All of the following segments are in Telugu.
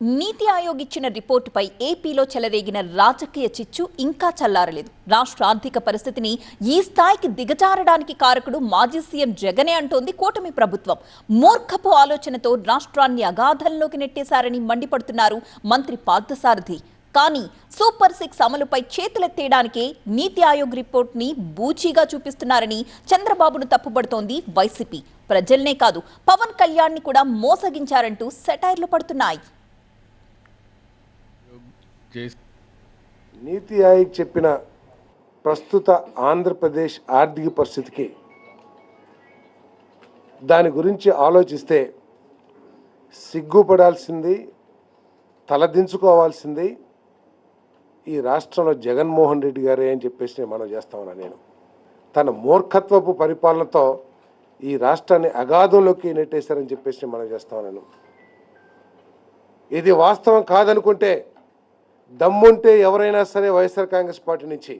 నీతి ఆయోగ్ ఇచ్చిన రిపోర్టుపై ఏపీలో చెలరేగిన రాజకీయ చిచ్చు ఇంకా చల్లారలేదు. రాష్ట్ర ఆర్థిక పరిస్థితిని ఈ స్థాయికి దిగజారడానికి కారకుడు మాజీ సీఎం జగనే అంటోంది కూటమి ప్రభుత్వం. మూర్ఖపు ఆలోచనతో రాష్ట్రాన్ని అగాధంలోకి నెట్టేశారని మండిపడుతున్నారు మంత్రి పార్థసారథి. కానీ సూపర్ 6 అమలుపై చేతులెత్తేయడానికే నీతి ఆయోగ్ రిపోర్ట్ని బూచీగా చూపిస్తున్నారని చంద్రబాబును తప్పుబడుతోంది వైసీపీ. ప్రజల్నే కాదు పవన్ కళ్యాణ్ని కూడా మోసగించారంటూ సెటైర్లు పడుతున్నాయి. నీతి ఆయోగ్ చెప్పిన ప్రస్తుత ఆంధ్రప్రదేశ్ ఆర్థిక పరిస్థితికి దాని గురించి ఆలోచిస్తే సిగ్గుపడాల్సింది, తలదించుకోవాల్సింది ఈ రాష్ట్రంలో జగన్మోహన్ రెడ్డి గారే అని చెప్పేసి మనం చేస్తా ఉన్నా. నేను తన మూర్ఖత్వపు పరిపాలనతో ఈ రాష్ట్రాన్ని అగాధంలోకి నెట్టేశారని చెప్పేసి మనం చేస్తా ఉన్నాను. ఇది వాస్తవం కాదనుకుంటే దమ్ముంటే ఎవరైనా సరే వైఎస్ఆర్ కాంగ్రెస్ పార్టీ నుంచి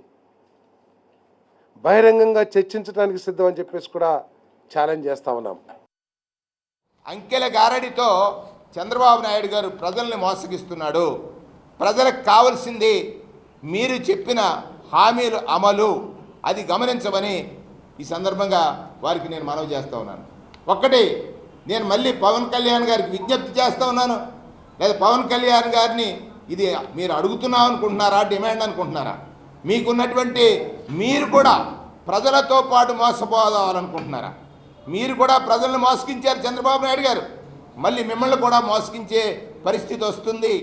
బహిరంగంగా చర్చించడానికి సిద్ధం అని చెప్పేసి కూడా ఛాలెంజ్ చేస్తా ఉన్నాం. అంకెల గారడితో చంద్రబాబు నాయుడు గారు ప్రజల్ని మోసగిస్తున్నాడు. ప్రజలకు కావాల్సింది మీరు చెప్పిన హామీలు అమలు, అది గమనించమని ఈ సందర్భంగా వారికి నేను మనవి చేస్తూ ఉన్నాను. ఒక్కటి, నేను మళ్ళీ పవన్ కళ్యాణ్ గారికి విజ్ఞప్తి చేస్తూ ఉన్నాను. లేదా పవన్ కళ్యాణ్ గారిని ఇది మీరు అడుగుతున్నాం అనుకుంటున్నారా, డిమాండ్ అనుకుంటున్నారా? మీకున్నటువంటి మీరు కూడా ప్రజలతో పాటు మోసపోవాలనుకుంటున్నారా? మీరు కూడా ప్రజలను మోసగించారు చంద్రబాబు నాయుడు గారు, మళ్ళీ మిమ్మల్ని కూడా మోసగించే పరిస్థితి వస్తుంది.